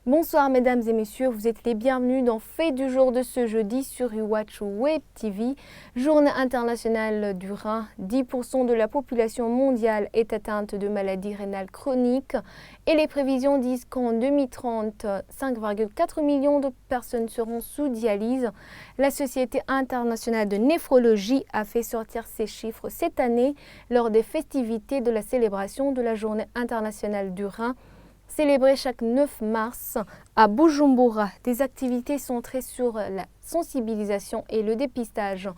Bonsoir mesdames et messieurs, vous êtes les bienvenus dans Fait du jour de ce jeudi sur Iwachu Web TV, journée internationale du rein. 10% de la population mondiale est atteinte de maladies rénales chroniques et les prévisions disent qu'en 2030, 5,4 millions de personnes seront sous dialyse. La Société internationale de néphrologie a fait sortir ces chiffres cette année lors des festivités de la célébration de la journée internationale du rein. Célébrée chaque 9 mars à Bujumbura, des activités centrées sur la sensibilisation et le dépistage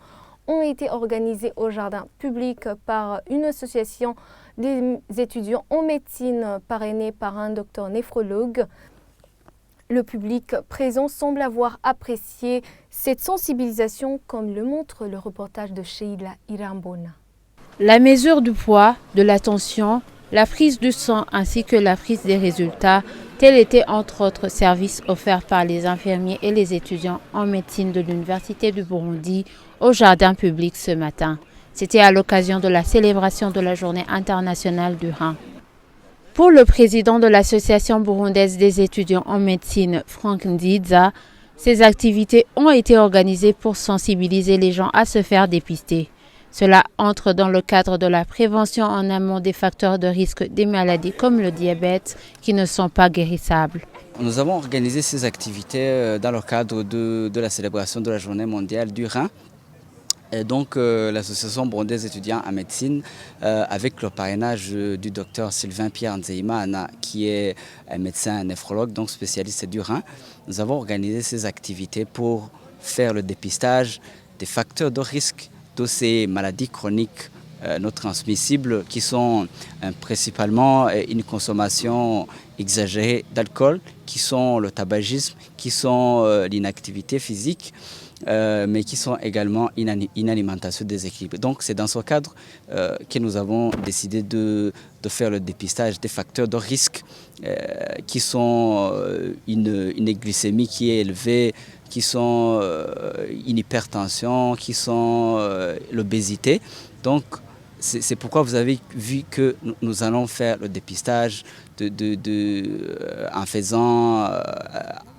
ont été organisées au jardin public par une association des étudiants en médecine parrainée par un docteur néphrologue. Le public présent semble avoir apprécié cette sensibilisation, comme le montre le reportage de Sheila Irambona. La mesure du poids, de la tension, la prise du sang ainsi que la prise des résultats, tels étaient entre autres services offerts par les infirmiers et les étudiants en médecine de l'Université du Burundi au jardin public ce matin. C'était à l'occasion de la célébration de la Journée internationale du rein. Pour le président de l'Association burundaise des étudiants en médecine, Frank Ndiza, ces activités ont été organisées pour sensibiliser les gens à se faire dépister. Cela entre dans le cadre de la prévention en amont des facteurs de risque des maladies comme le diabète qui ne sont pas guérissables. Nous avons organisé ces activités dans le cadre de la célébration de la Journée mondiale du rein. Et donc l'association burundaise étudiants en médecine, avec le parrainage du docteur Sylvain Pierre Nzeimana, qui est un médecin néphrologue, donc spécialiste du rein, nous avons organisé ces activités pour faire le dépistage des facteurs de risque de ces maladies chroniques non transmissibles qui sont principalement une consommation exagérée d'alcool, qui sont le tabagisme, qui sont l'inactivité physique, mais qui sont également une alimentation déséquilibrée. Donc c'est dans ce cadre que nous avons décidé de faire le dépistage des facteurs de risque qui sont une glycémie qui est élevée, qui sont une hypertension, qui sont l'obésité. Donc c'est pourquoi vous avez vu que nous allons faire le dépistage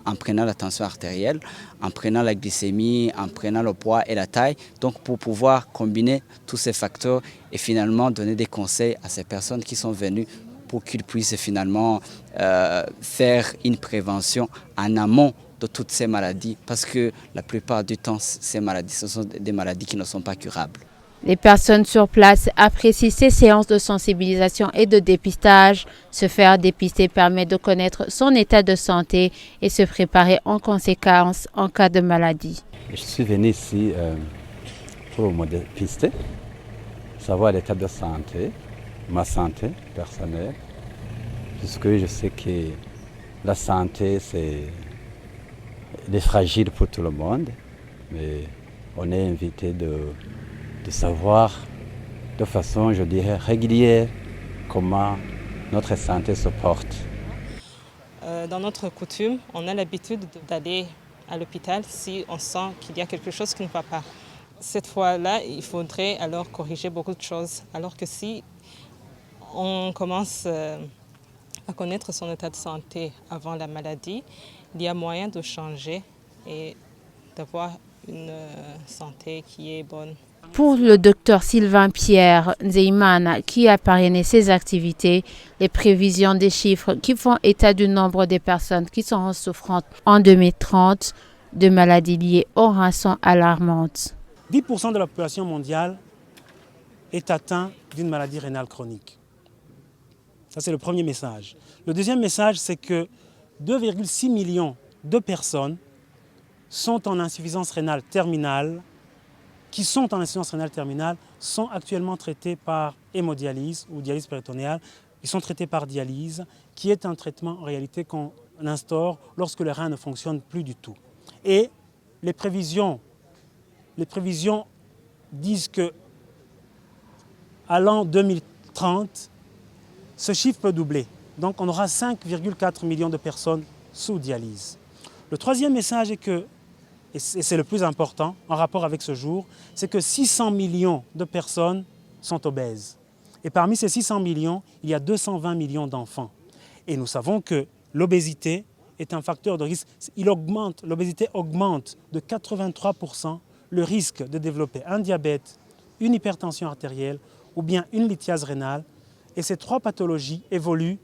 en prenant la tension artérielle, en prenant la glycémie, en prenant le poids et la taille, donc pour pouvoir combiner tous ces facteurs et finalement donner des conseils à ces personnes qui sont venues pour qu'ils puissent finalement faire une prévention en amont de toutes ces maladies, parce que la plupart du temps, ces maladies, ce sont des maladies qui ne sont pas curables. Les personnes sur place apprécient ces séances de sensibilisation et de dépistage. Se faire dépister permet de connaître son état de santé et se préparer en conséquence en cas de maladie. Je suis venu ici pour me dépister, savoir l'état de santé, ma santé personnelle, puisque je sais que la santé, c'est fragile pour tout le monde, mais on est invité de savoir de façon, je dirais, régulière comment notre santé se porte. Dans notre coutume, on a l'habitude d'aller à l'hôpital si on sent qu'il y a quelque chose qui ne va pas. Cette fois-là, il faudrait alors corriger beaucoup de choses. Alors que si on commence à connaître son état de santé avant la maladie, il y a moyen de changer et d'avoir une santé qui est bonne. Pour le docteur Sylvain Pierre Nzeimana, qui a parrainé ces activités, les prévisions des chiffres qui font état du nombre de personnes qui seront souffrantes en 2030 de maladies liées au rein sont alarmantes. 10% de la population mondiale est atteinte d'une maladie rénale chronique. Ça, c'est le premier message. Le deuxième message, c'est que 2,6 millions de personnes sont en insuffisance rénale terminale, sont actuellement traités par hémodialyse ou dialyse péritonéale. Ils sont traités par dialyse, qui est un traitement en réalité qu'on instaure lorsque le rein ne fonctionne plus du tout. Et les prévisions disent que à l'an 2030, ce chiffre peut doubler. Donc on aura 5,4 millions de personnes sous dialyse. Le troisième message est que, et c'est le plus important en rapport avec ce jour, c'est que 600 millions de personnes sont obèses. Et parmi ces 600 millions, il y a 220 millions d'enfants. Et nous savons que l'obésité est un facteur de risque. L'obésité augmente de 83% le risque de développer un diabète, une hypertension artérielle ou bien une lithiase rénale. Et ces trois pathologies évoluent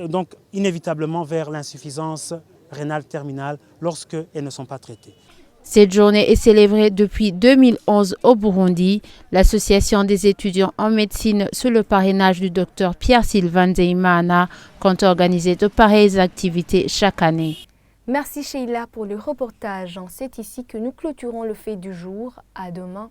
donc inévitablement vers l'insuffisance rénale terminale lorsqu'elles ne sont pas traitées. Cette journée est célébrée depuis 2011 au Burundi. L'Association des étudiants en médecine sous le parrainage du Dr Pierre-Sylvain Nzeyimana compte organiser de pareilles activités chaque année. Merci Sheila pour le reportage. C'est ici que nous clôturons le fait du jour. À demain.